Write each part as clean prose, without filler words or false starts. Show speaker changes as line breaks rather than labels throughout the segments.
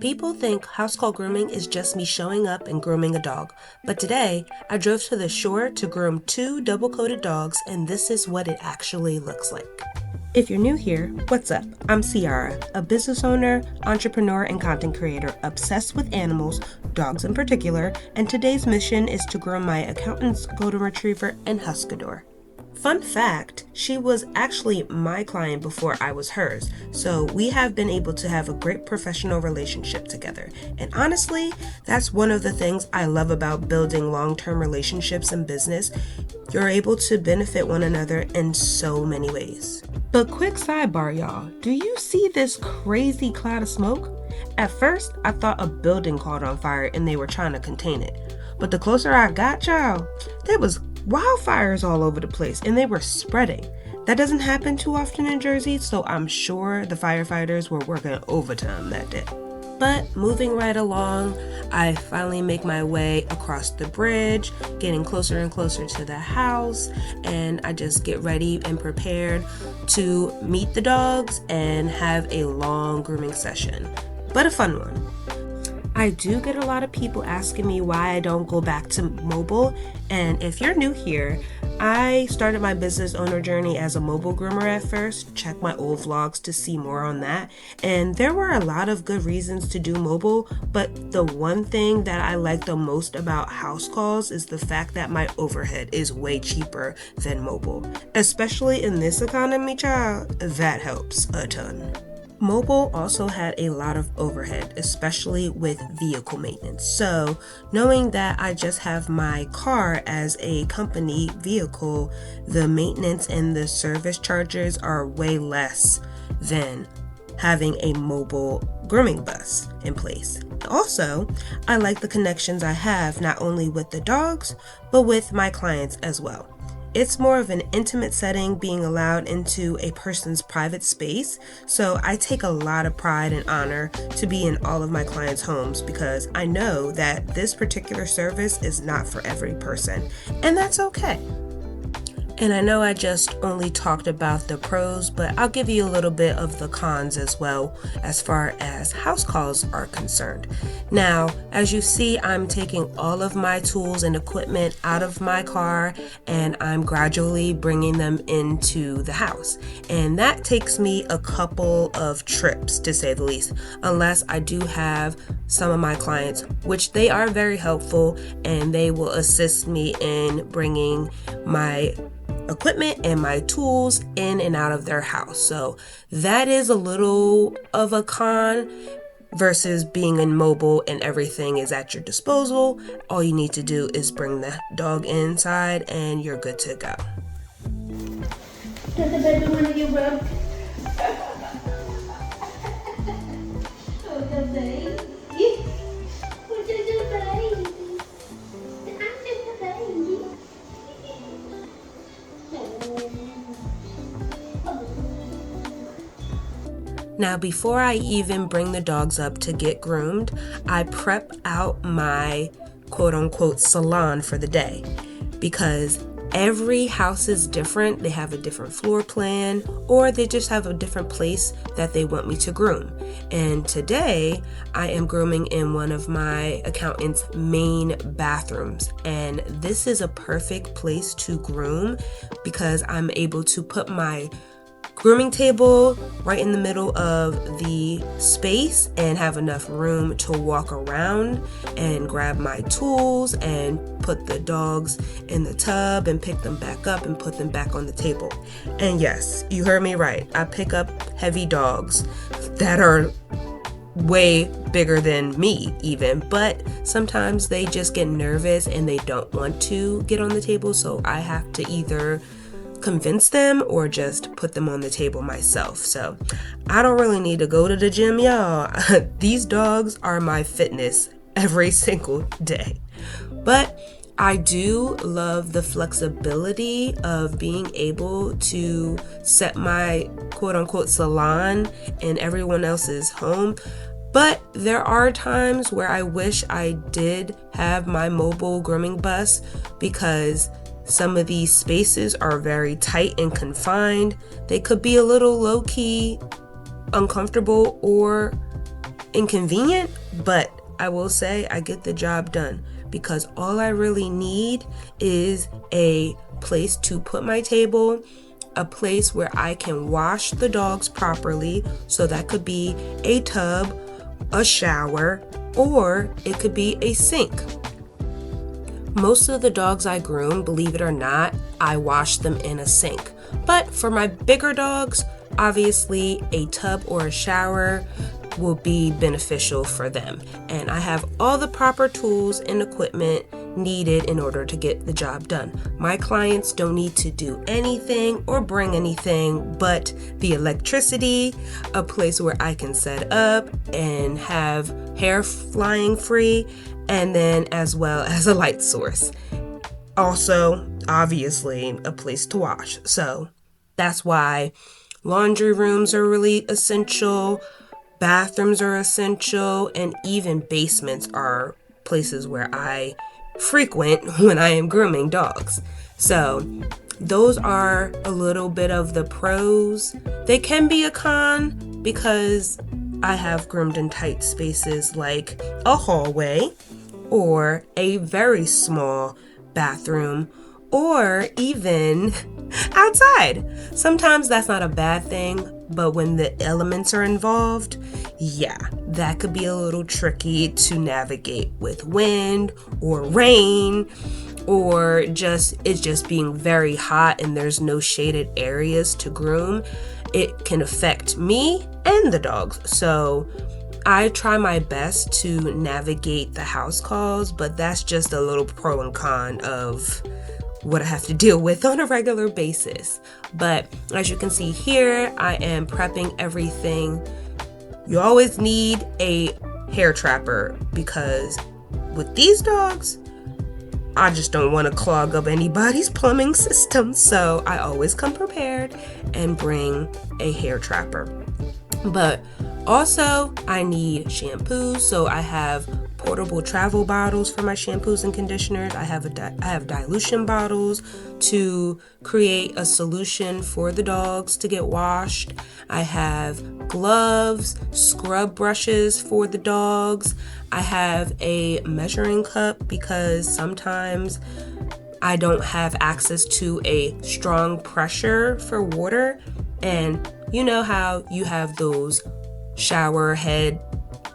People think house-call grooming is just me showing up and grooming a dog, but today I drove to the shore to groom two double-coated dogs, and this is what it actually looks like. If you're new here, what's up? I'm Ciara, a business owner, entrepreneur, and content creator obsessed with animals, dogs in particular, and today's mission is to groom my accountant's golden retriever and huskador. Fun fact, she was actually my client before I was hers, so we have been able to have a great professional relationship together. And honestly, that's one of the things I love about building long-term relationships in business. You're able to benefit one another in so many ways. But quick sidebar, y'all, do you see this crazy cloud of smoke? At first, I thought a building caught on fire and they were trying to contain it. But the closer I got, y'all, there was wildfires all over the place and they were spreading. That doesn't happen too often in Jersey, so I'm sure the firefighters were working overtime that day. But moving right along, I finally make my way across the bridge, getting closer and closer to the house, and I just get ready and prepared to meet the dogs and have a long grooming session, but a fun one. I do get a lot of people asking me why I don't go back to mobile, and if you're new here, I started my business owner journey as a mobile groomer at first. Check my old vlogs to see more on that, and there were a lot of good reasons to do mobile, but the one thing that I like the most about house calls is the fact that my overhead is way cheaper than mobile, especially in this economy, child. That helps a ton. Mobile also had a lot of overhead, especially with vehicle maintenance. So knowing that I just have my car as a company vehicle, the maintenance and the service charges are way less than having a mobile grooming bus in place. Also, I like the connections I have not only with the dogs, but with my clients as well. It's more of an intimate setting, being allowed into a person's private space, so I take a lot of pride and honor to be in all of my clients' homes because I know that this particular service is not for every person, and that's okay. And I know I just only talked about the pros, but I'll give you a little bit of the cons as well as far as house calls are concerned. Now, as you see, I'm taking all of my tools and equipment out of my car and I'm gradually bringing them into the house. And that takes me a couple of trips, to say the least, unless I do have some of my clients, which they are very helpful and they will assist me in bringing my equipment and my tools in and out of their house. So that is a little of a con versus being in mobile and everything is at your disposal. All you need to do is bring the dog inside and you're good to go.
Does the baby want to get rubbed? Oh, the baby. What did the baby? I'm just a baby.
Now, before I even bring the dogs up to get groomed, I prep out my quote-unquote salon for the day because every house is different. They have a different floor plan or they just have a different place that they want me to groom. And today I am grooming in one of my accountant's main bathrooms. And this is a perfect place to groom because I'm able to put my grooming table right in the middle of the space and have enough room to walk around and grab my tools and put the dogs in the tub and pick them back up and put them back on the table. And yes, you heard me right. I pick up heavy dogs that are way bigger than me even, but sometimes they just get nervous and they don't want to get on the table, so I have to either convince them or just put them on the table myself. So I don't really need to go to the gym, y'all. These dogs are my fitness every single day. But I do love the flexibility of being able to set my quote-unquote salon in everyone else's home. But there are times where I wish I did have my mobile grooming bus because some of these spaces are very tight and confined. They could be a little low-key uncomfortable or inconvenient, but I will say I get the job done because all I really need is a place to put my table, a place where I can wash the dogs properly. So that could be a tub, a shower, or it could be a sink. Most of the dogs I groom, believe it or not, I wash them in a sink. But for my bigger dogs, obviously a tub or a shower will be beneficial for them. And I have all the proper tools and equipment needed in order to get the job done. My clients don't need to do anything or bring anything but the electricity, a place where I can set up and have hair flying free, and then as well as a light source. Also, obviously, a place to wash. So that's why laundry rooms are really essential, bathrooms are essential, and even basements are places where I frequent when I am grooming dogs. So those are a little bit of the pros. They can be a con because I have groomed in tight spaces like a hallway or a very small bathroom or even outside. Sometimes that's not a bad thing, but when the elements are involved, yeah, that could be a little tricky to navigate with wind or rain, or it's just being very hot and there's no shaded areas to groom. It can affect me and the dogs. So I try my best to navigate the house calls, but that's just a little pro and con of what I have to deal with on a regular basis. But as you can see here, I am prepping everything. You always need a hair trapper because with these dogs, I just don't want to clog up anybody's plumbing system. So I always come prepared and bring a hair trapper. But also, I need shampoos, so I have portable travel bottles for my shampoos and conditioners. I have dilution bottles to create a solution for the dogs to get washed. I have gloves, scrub brushes for the dogs. I have a measuring cup because sometimes I don't have access to a strong pressure for water. And you know how you have those shower head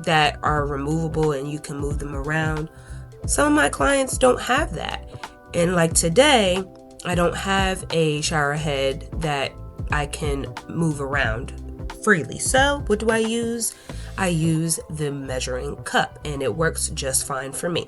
that are removable and you can move them around. Some of my clients don't have that. And like today, I don't have a shower head that I can move around freely. So what do I use? I use the measuring cup and it works just fine for me.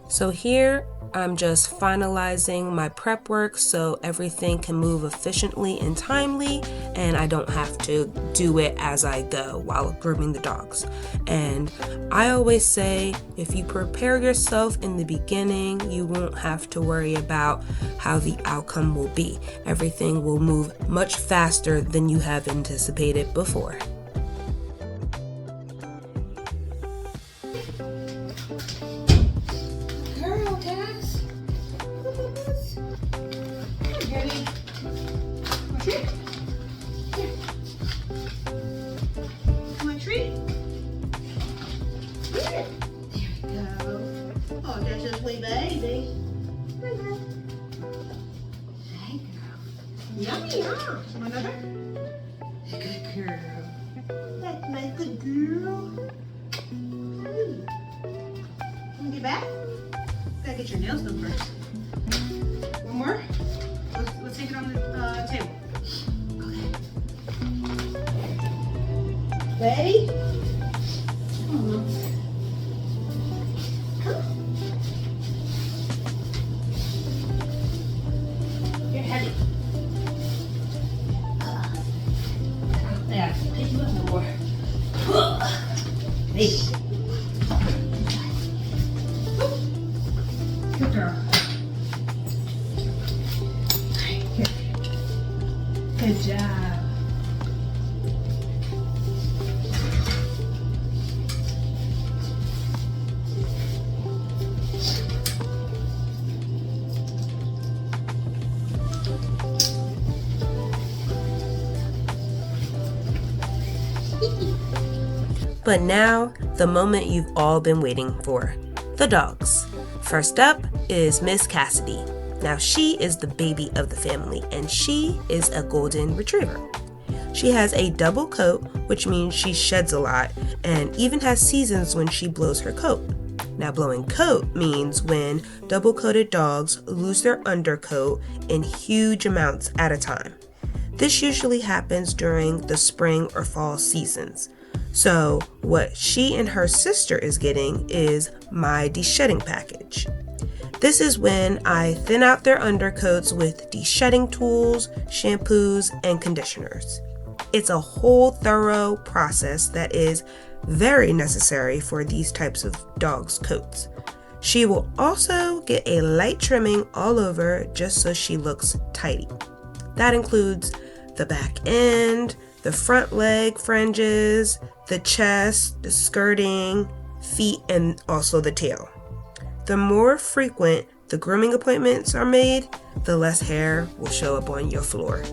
So here I'm just finalizing my prep work so everything can move efficiently and timely, and I don't have to do it as I go while grooming the dogs. And I always say, if you prepare yourself in the beginning, you won't have to worry about how the outcome will be. Everything will move much faster than you have anticipated before.
Yummy, huh? Want another? Good girl. That's my good girl. Want to get back? Gotta get your nails done first. One more? Let's take it on the table. Okay. Ready? Come on. You're heavy. Yeah, pick you up no more. Hey. Good girl. Good job.
But now, the moment you've all been waiting for. The dogs. First up is Miss Cassidy. Now she is the baby of the family and she is a golden retriever. She has a double coat, which means she sheds a lot and even has seasons when she blows her coat. Now blowing coat means when double-coated dogs lose their undercoat in huge amounts at a time. This usually happens during the spring or fall seasons. So what she and her sister is getting is my de-shedding package. This is when I thin out their undercoats with de-shedding tools, shampoos, and conditioners. It's a whole thorough process that is very necessary for these types of dogs' coats. She will also get a light trimming all over just so she looks tidy. That includes the back end, the front leg fringes, the chest, the skirting, feet, and also the tail. The more frequent the grooming appointments are made, the less hair will show up on your floor.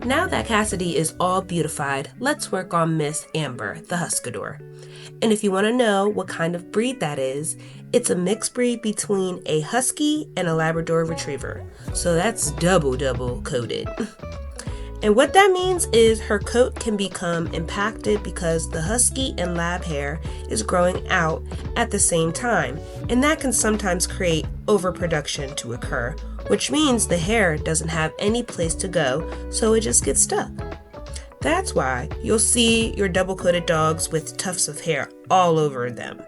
Now that Cassidy is all beautified, let's work on Miss Amber, the Huskyador. And if you want to know what kind of breed that is, it's a mixed breed between a Husky and a Labrador Retriever. So that's double coated. And what that means is her coat can become impacted because the Husky and Lab hair is growing out at the same time, and that can sometimes create overproduction to occur, which means the hair doesn't have any place to go, so it just gets stuck. That's why you'll see your double-coated dogs with tufts of hair all over them.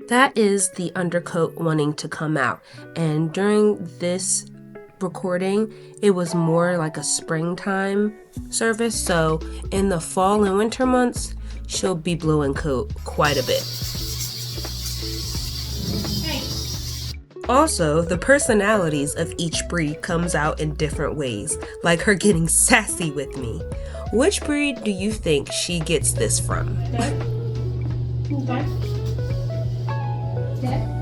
That is the undercoat wanting to come out, and during this recording, it was more like a springtime service, so in the fall and winter months, she'll be blowing coat quite a bit. Also, the personalities of each breed comes out in different ways, like her getting sassy with me. Which breed do you think she gets this from?
Dad? Yeah.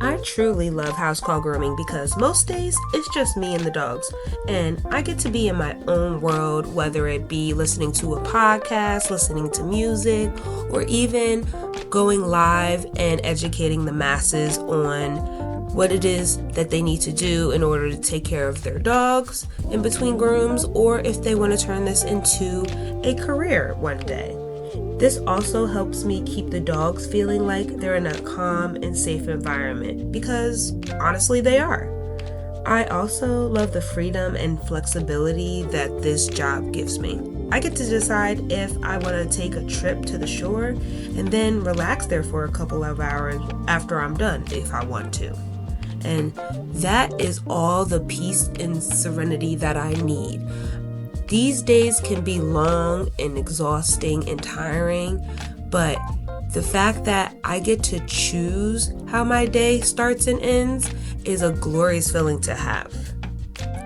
I truly love Housecall grooming because most days it's just me and the dogs, and I get to be in my own world, whether it be listening to a podcast, listening to music, or even going live and educating the masses on what it is that they need to do in order to take care of their dogs in between grooms, or if they want to turn this into a career one day. This also helps me keep the dogs feeling like they're in a calm and safe environment, because honestly they are. I also love the freedom and flexibility that this job gives me. I get to decide if I want to take a trip to the shore and then relax there for a couple of hours after I'm done if I want to. And that is all the peace and serenity that I need. These days can be long and exhausting and tiring, but the fact that I get to choose how my day starts and ends is a glorious feeling to have.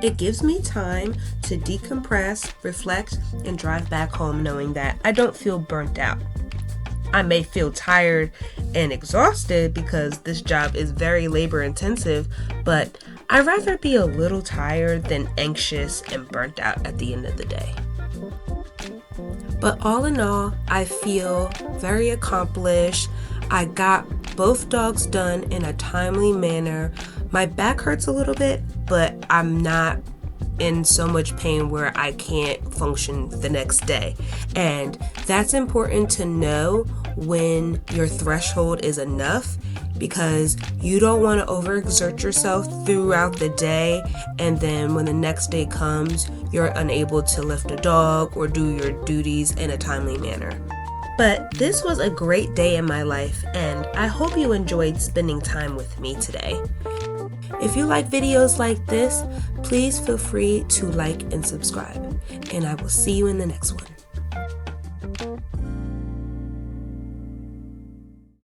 It gives me time to decompress, reflect, and drive back home knowing that I don't feel burnt out. I may feel tired and exhausted because this job is very labor intensive, but I'd rather be a little tired than anxious and burnt out at the end of the day. But all in all, I feel very accomplished. I got both dogs done in a timely manner. My back hurts a little bit, but I'm not in so much pain where I can't function the next day. And that's important to know when your threshold is enough, because you don't want to overexert yourself throughout the day, and then when the next day comes, you're unable to lift a dog or do your duties in a timely manner. But this was a great day in my life, and I hope you enjoyed spending time with me today. If you like videos like this, please feel free to like and subscribe, and I will see you in the next one.